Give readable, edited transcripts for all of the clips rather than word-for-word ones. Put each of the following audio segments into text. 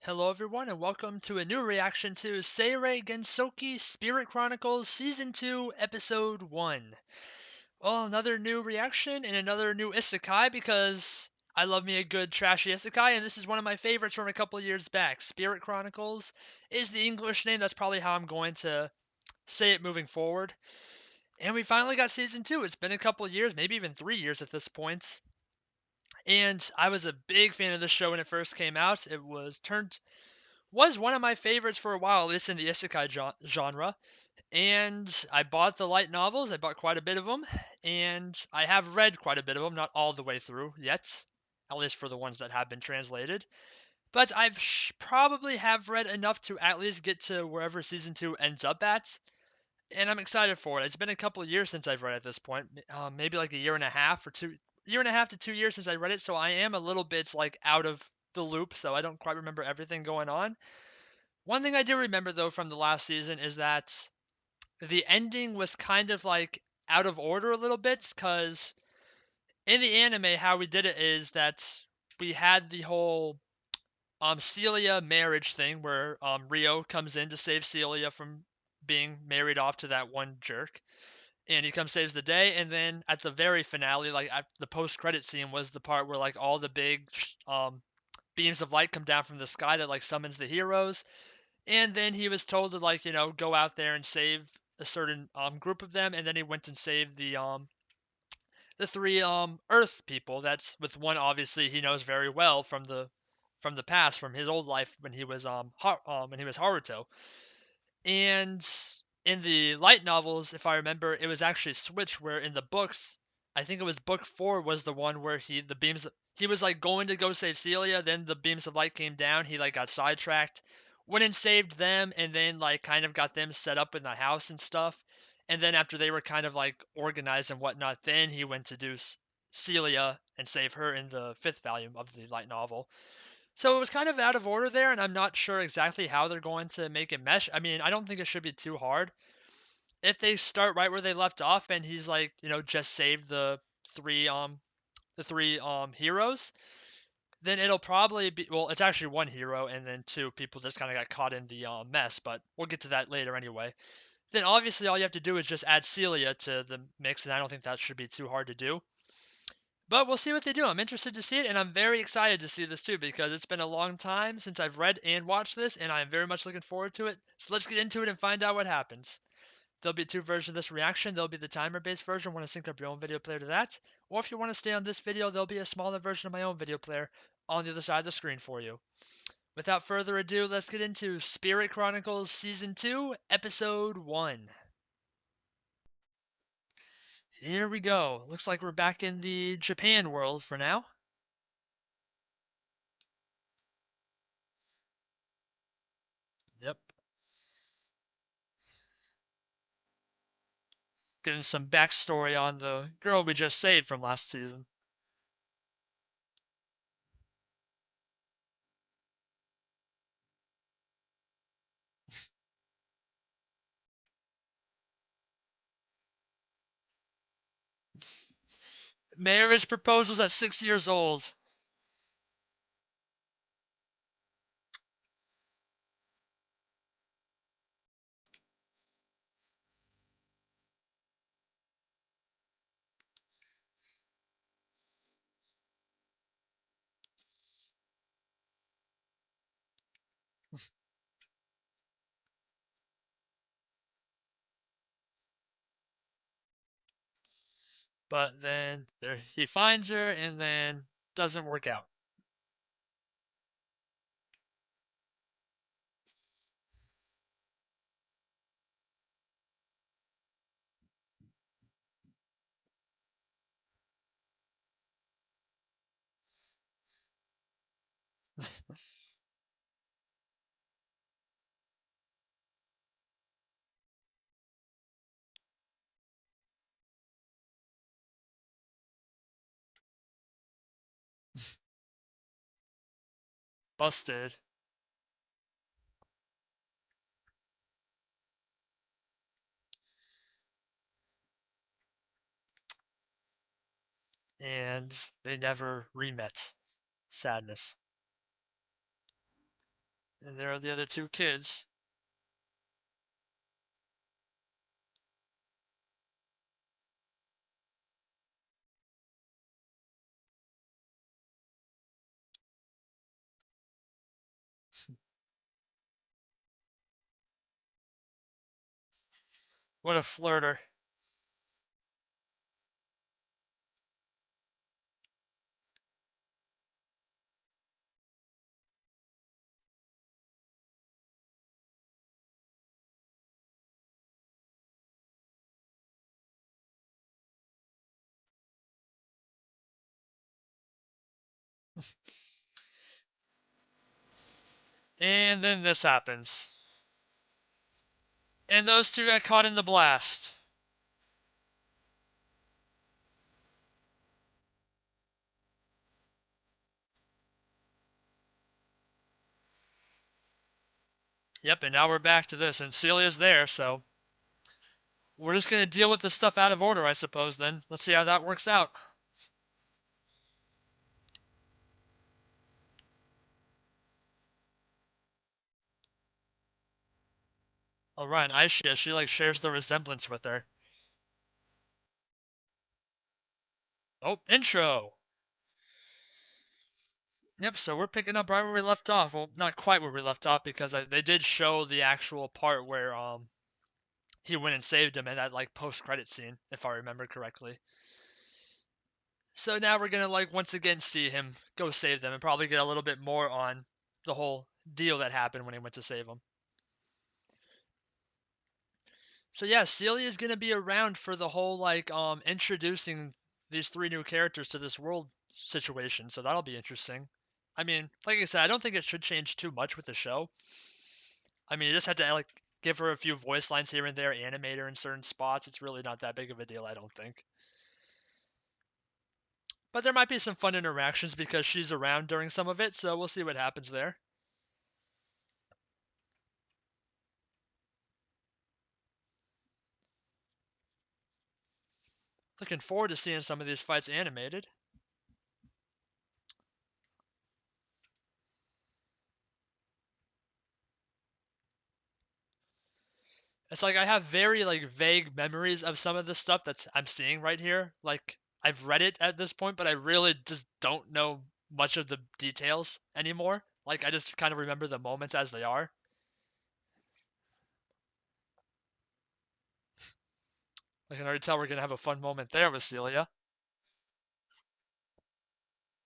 Hello everyone and welcome to a new reaction to Seirei Gensouki Spirit Chronicles Season 2 Episode 1. Well, another new reaction and another new isekai because I love me a good trashy isekai and this is one of my favorites from a couple years back. Spirit Chronicles is the English name, that's probably how I'm going to say it moving forward. And we finally got Season 2. It's been a couple years, maybe even 3 years at this point. And I was a big fan of the show when it first came out. It was one of my favorites for a while, at least in the isekai genre. And I bought the light novels. I bought quite a bit of them, and I have read quite a bit of them, not all the way through yet, at least for the ones that have been translated. But I've probably have read enough to at least get to wherever season two ends up at, and I'm excited for it. It's been a couple of years since I've read it at this point, maybe like a year and a half or year and a half to 2 years since I read it, so I am a little bit like out of the loop, so I don't quite remember everything going on. One thing I do remember though from the last season is that the ending was kind of like out of order a little bit because in the anime how we did it is that we had the whole Celia marriage thing where Rio comes in to save Celia from being married off to that one jerk, and he comes saves the day, and then at the very finale, like at the post credit scene, was the part where like all the big beams of light come down from the sky that like summons the heroes. And then he was told to like go out there and save a certain group of them, and then he went and saved the three Earth people. That's with one obviously he knows very well from the past, from his old life when he was when he was Haruto. And in the light novels, if I remember, it was actually switched where in the books, I think it was book 4 was the one where he was like going to go save Celia, then the beams of light came down, he like got sidetracked, went and saved them, and then like kind of got them set up in the house and stuff. And then after they were kind of like organized and whatnot, then he went to do Celia and save her in the fifth volume of the light novel. So it was kind of out of order there, and I'm not sure exactly how they're going to make it mesh. I mean, I don't think it should be too hard. If they start right where they left off and he's like, just saved three um the three heroes, then it'll probably be, well, it's actually one hero and then two people just kind of got caught in the mess, but we'll get to that later anyway. Then obviously all you have to do is just add Celia to the mix, and I don't think that should be too hard to do. But we'll see what they do. I'm interested to see it, and I'm very excited to see this too because it's been a long time since I've read and watched this, and I'm very much looking forward to it. So let's get into it and find out what happens. There'll be two versions of this reaction. There'll be the timer-based version, want to sync up your own video player to that, or if you want to stay on this video, there'll be a smaller version of my own video player on the other side of the screen for you. Without further ado, let's get into Spirit Chronicles Season 2, Episode 1. Here we go. Looks like we're back in the Japan world for now. Yep. Getting some backstory on the girl we just saved from last season. Marriage proposals at 6 years old. But then there he finds her and then doesn't work out. Busted. And they never re-met. Sadness. And there are the other two kids. What a flirter. And then this happens. And those two got caught in the blast. Yep, and now we're back to this, and Celia's there, so we're just gonna deal with the stuff out of order, I suppose, then. Let's see how that works out. Oh, right, Aisha, she like shares the resemblance with her. Oh, intro! Yep, so we're picking up right where we left off. Well, not quite where we left off because they did show the actual part where he went and saved him in that like post-credit scene, if I remember correctly. So now we're gonna like once again see him go save them and probably get a little bit more on the whole deal that happened when he went to save them. So yeah, Celia is gonna be around for the whole like introducing these three new characters to this world situation. So that'll be interesting. I mean, like I said, I don't think it should change too much with the show. I mean, you just had to like give her a few voice lines here and there, animate her in certain spots. It's really not that big of a deal, I don't think. But there might be some fun interactions because she's around during some of it, so we'll see what happens there. Looking forward to seeing some of these fights animated. It's like I have very like vague memories of some of the stuff that I'm seeing right here. Like I've read it at this point, but I really just don't know much of the details anymore. Like I just kind of remember the moments as they are. I can already tell we're gonna have a fun moment there with Celia.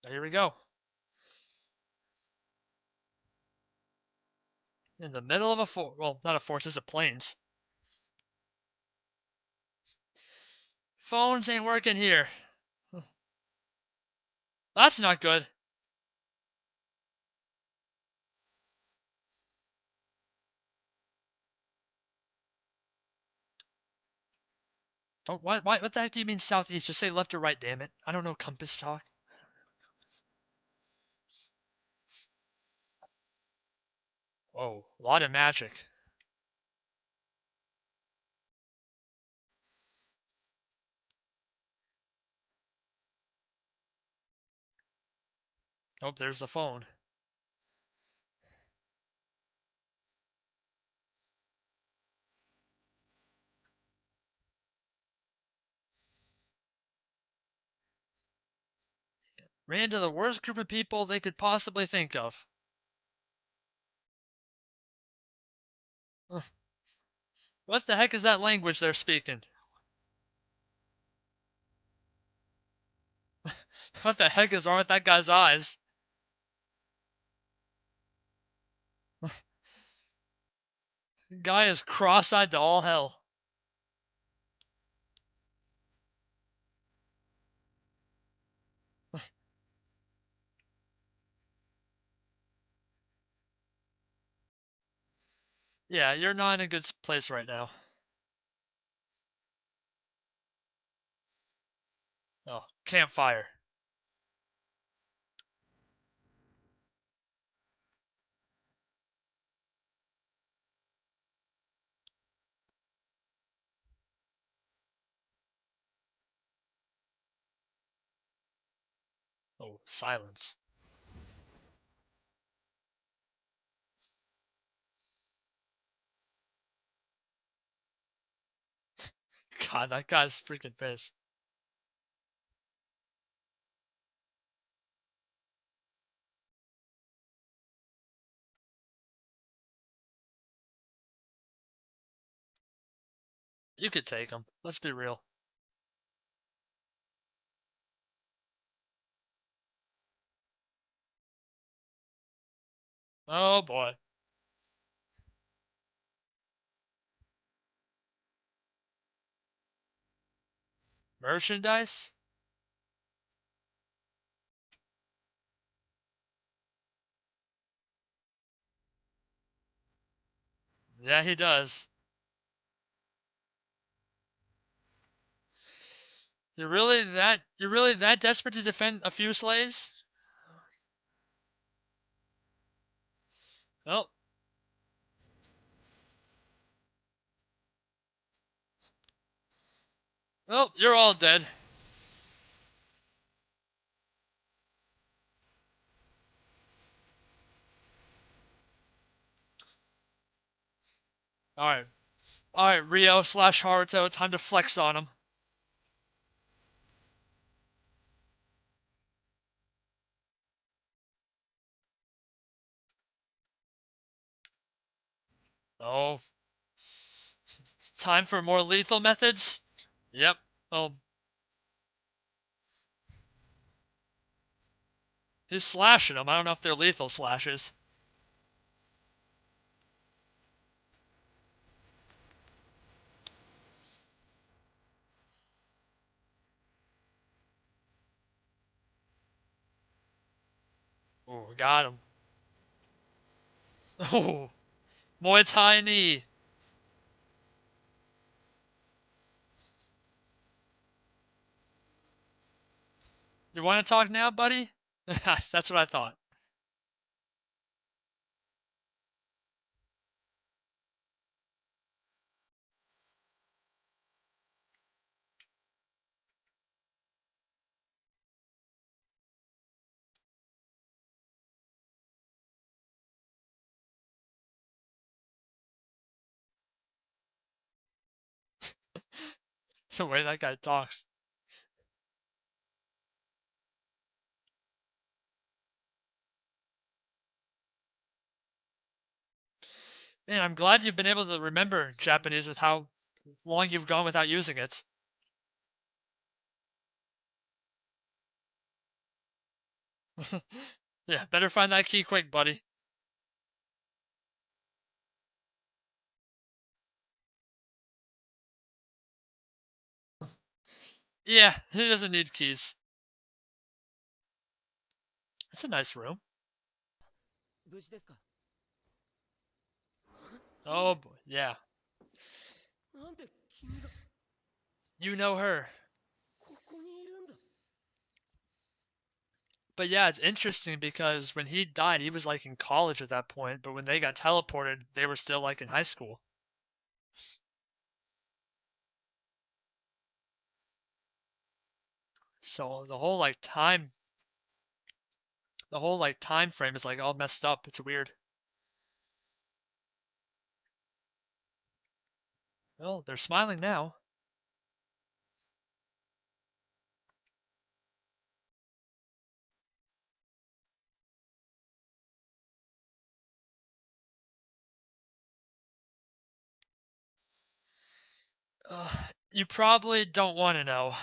Here we go. In the middle of a fort. Well, not a fort, just a plains. Phones ain't working here. That's not good. Don't what the heck do you mean southeast? Just say left or right, damn it. I don't know compass talk. Whoa, a lot of magic. Oh, there's the phone. Ran into the worst group of people they could possibly think of. Ugh, what the heck is that language they're speaking? What the heck is wrong with that guy's eyes? The guy is cross-eyed to all hell. Yeah, you're not in a good place right now. Oh, campfire. Oh, silence. God, that guy's freaking pissed. You could take him. Let's be real. Oh boy. Merchandise? Yeah, he does. You're really that desperate to defend a few slaves? Oh, oh, you're all dead. Alright. Alright, Rio slash Haruto, time to flex on him. Oh, time for more lethal methods? Yep. Oh, he's slashing them. I don't know if they're lethal slashes. Oh, got him. Oh, Muay Thai knee. You want to talk now, buddy? That's what I thought. The way that guy talks. Man, I'm glad you've been able to remember Japanese with how long you've gone without using it. Yeah, better find that key quick, buddy. Yeah, he doesn't need keys. It's a nice room. Oh boy, yeah. You know her. But yeah, it's interesting because when he died, he was like in college at that point, but when they got teleported, they were still like in high school. So the whole like time frame is like all messed up. It's weird. Well, they're smiling now. You probably don't want to know.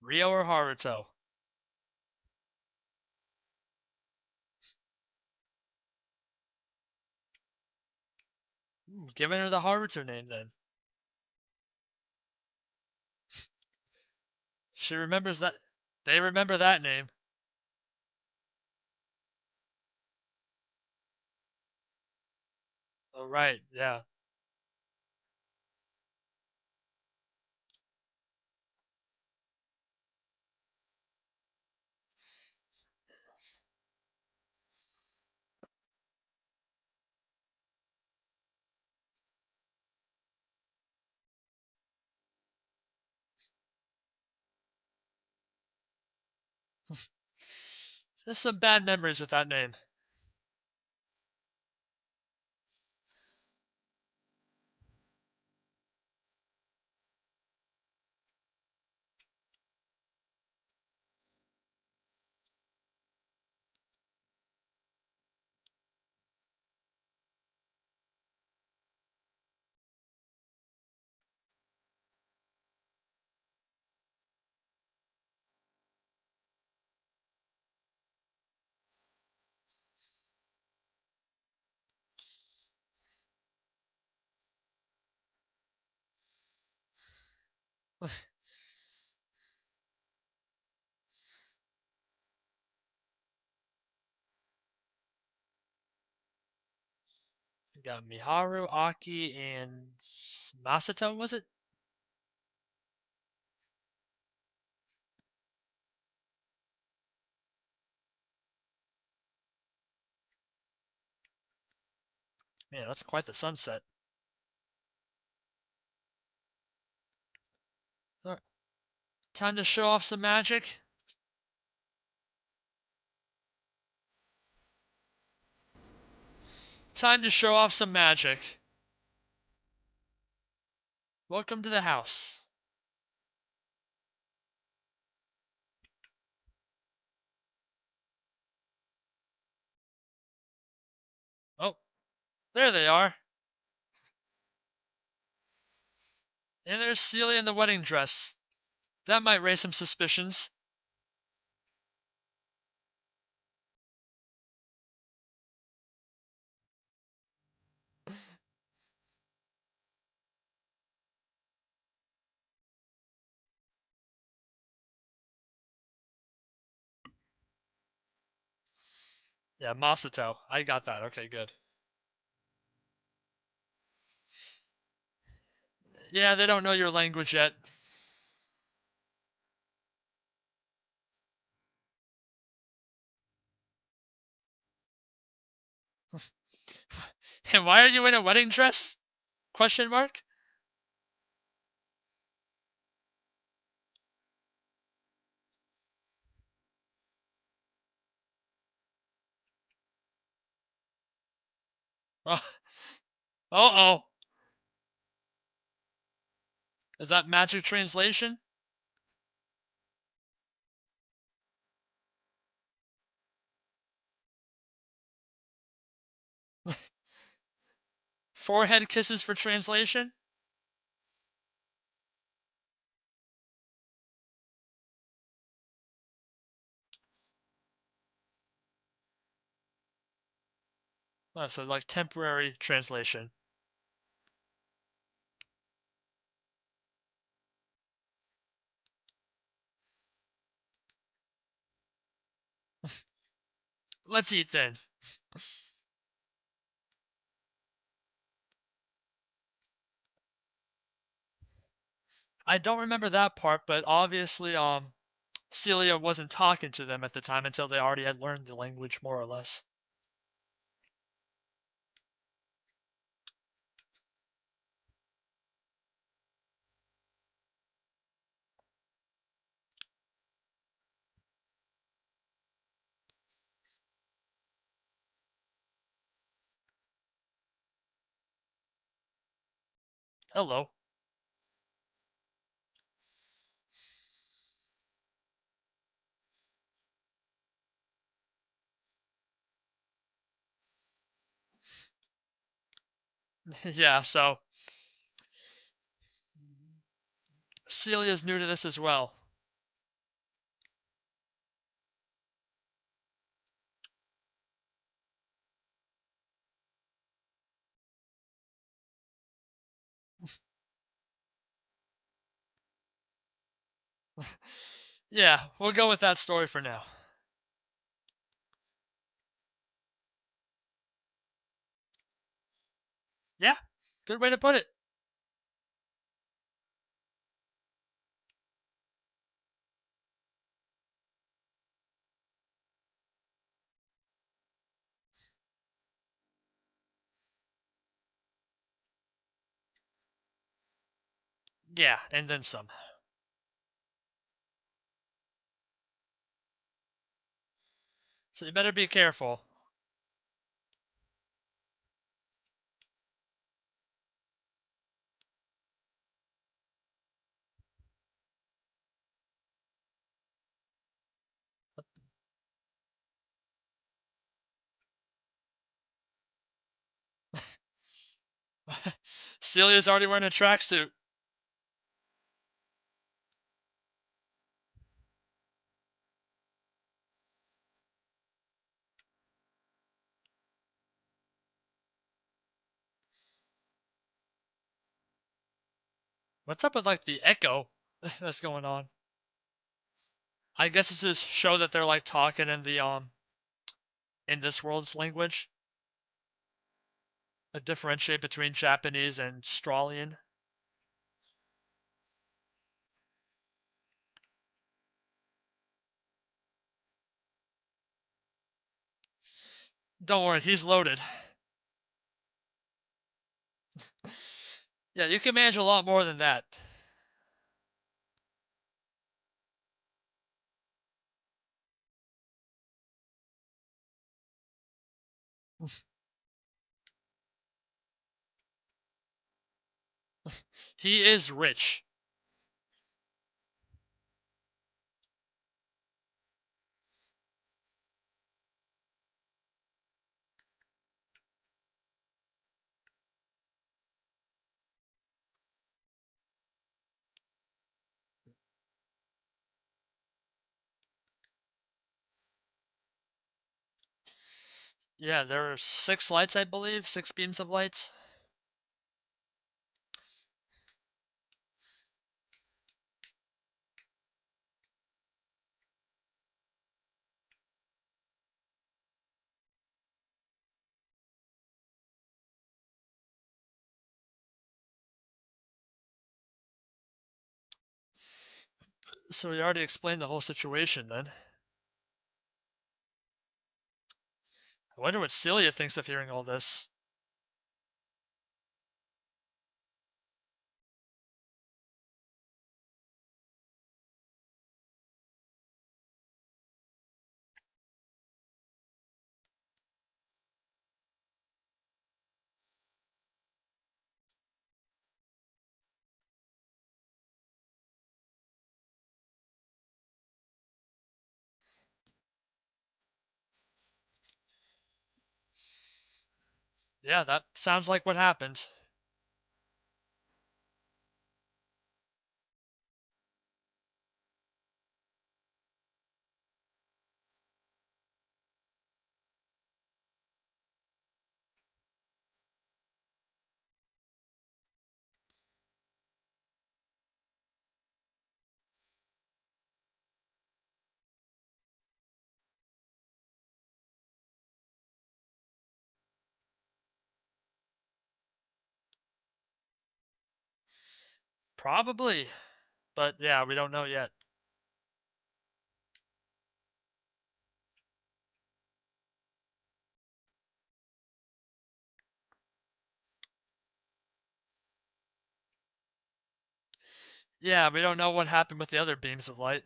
Rio or Haruto? Giving her the Haruto name then. She remembers that. They remember that name. Oh, right, yeah. Just some bad memories with that name. We got Miharu, Aki, and Masato, was it? Man, that's quite the sunset. Alright, time to show off some magic. Time to show off some magic. Welcome to the house. Oh, there they are. And there's Celia in the wedding dress. That might raise some suspicions. Yeah, Masato. I got that. Okay, good. Yeah, they don't know your language yet. And why are you in a wedding dress? Question mark? Oh, oh. Is that magic translation? Forehead kisses for translation? Oh, so like temporary translation. Let's eat then. I don't remember that part, but obviously, Celia wasn't talking to them at the time until they already had learned the language more or less. Hello. Yeah, so Celia's new to this as well. Yeah, we'll go with that story for now. Yeah, good way to put it. Yeah, and then some. So you better be careful. Celia's already wearing a tracksuit. What's up with like the echo that's going on? I guess it's to show that they're like talking in the in this world's language. Differentiate between Japanese and Australian. Don't worry, he's loaded. Yeah, you can manage a lot more than that. He is rich. Yeah, there are 6 lights, I believe, 6 beams of lights. So we already explained the whole situation then. I wonder what Celia thinks of hearing all this. Yeah, that sounds like what happened. Probably. But yeah, we don't know yet. Yeah, we don't know what happened with the other beams of light.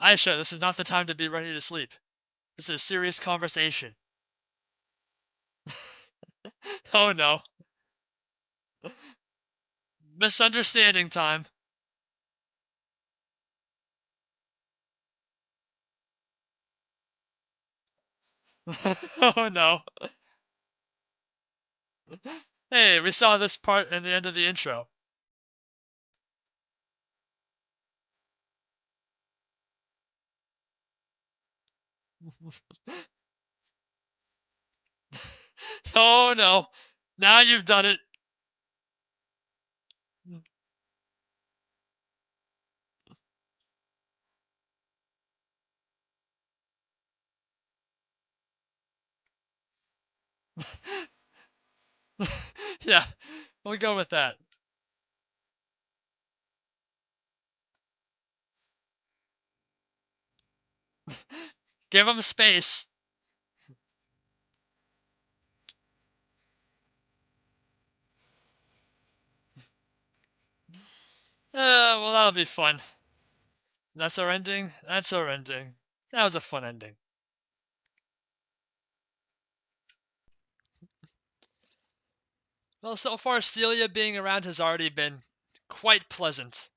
Aisha, this is not the time to be ready to sleep. This is a serious conversation. Oh no. Misunderstanding time. Oh no. Hey, we saw this part in the end of the intro. Oh no. Now you've done it. Yeah, we'll go with that. Give him space. Well, that'll be fun. That's our ending? That's our ending. That was a fun ending. Well, so far, Celia being around has already been quite pleasant.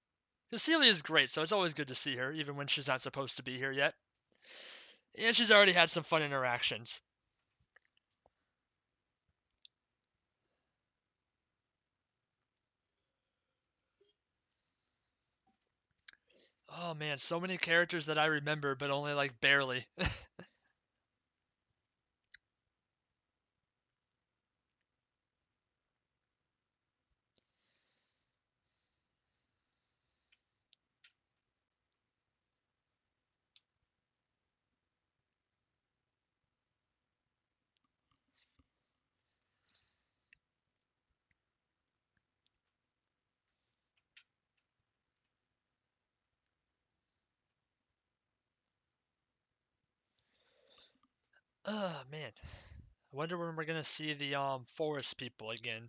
Because Celia is great, so it's always good to see her, even when she's not supposed to be here yet. And she's already had some fun interactions. Oh man, so many characters that I remember, but only like barely. Oh man, I wonder when we're gonna see the forest people again.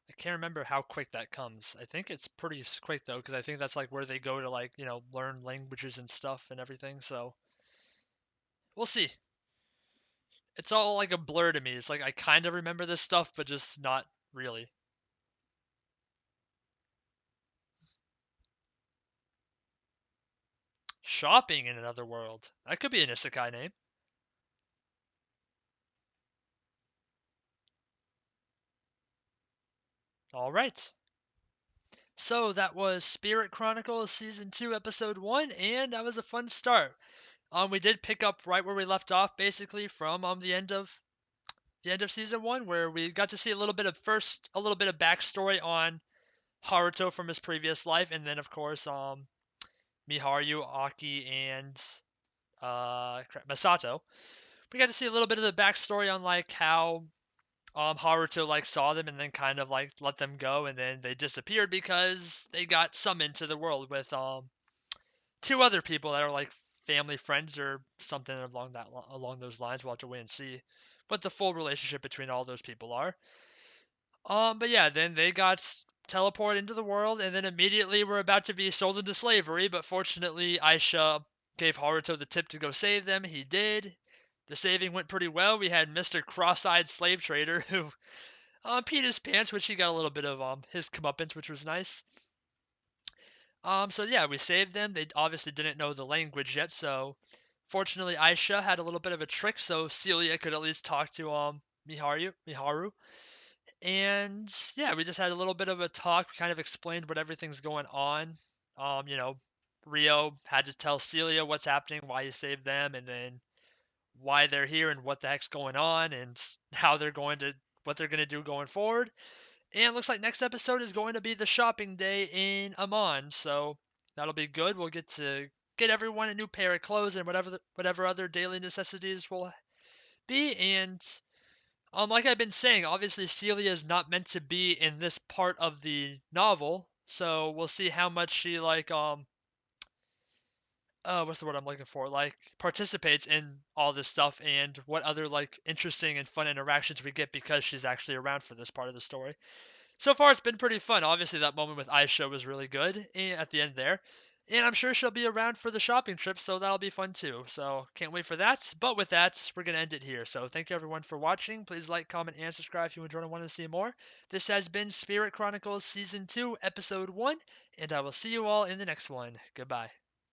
I can't remember how quick that comes. I think it's pretty quick though, because I think that's like where they go to like learn languages and stuff and everything. So we'll see. It's all like a blur to me. It's like I kind of remember this stuff, but just not really. Shopping in another world. That could be an isekai name. All right. So that was Spirit Chronicles Season 2, Episode 1, and that was a fun start. We did pick up right where we left off, basically from the end of Season 1, where we got to see a little bit of backstory on Haruto from his previous life, and then of course Miharu, Aki, and Masato. We got to see a little bit of the backstory on like how Haruto like saw them and then kind of like let them go, and then they disappeared because they got summoned to the world with two other people that are like family friends or something along those lines. We'll have to wait and see what the full relationship between all those people are. But yeah, then they got teleported into the world, and then immediately were about to be sold into slavery. But fortunately, Aisha gave Haruto the tip to go save them. He did. The saving went pretty well. We had Mr. Cross-eyed Slave Trader who peed his pants, which he got a little bit of his comeuppance, which was nice. So yeah, we saved them. They obviously didn't know the language yet, so fortunately Aisha had a little bit of a trick, so Celia could at least talk to Miharu. And yeah, we just had a little bit of a talk, kind of explained what everything's going on. Um, you know, Rio had to tell Celia what's happening, why he saved them, and then why they're here and what the heck's going on and how they're going to what they're going to do going forward. And looks like next episode is going to be the shopping day in Amon, so that'll be good. We'll get to get everyone a new pair of clothes and whatever other daily necessities will be. And like I've been saying, obviously Celia is not meant to be in this part of the novel, so we'll see how much she like what's the word I'm looking for? Like participates in all this stuff and what other like interesting and fun interactions we get because she's actually around for this part of the story. So far, it's been pretty fun. Obviously, that moment with Aisha was really good at the end there. And I'm sure she'll be around for the shopping trip, so that'll be fun too. So can't wait for that. But with that, we're going to end it here. So thank you everyone for watching. Please like, comment, and subscribe if you enjoyed and want to see more. This has been Spirit Chronicles Season 2, Episode 1, and I will see you all in the next one. Goodbye.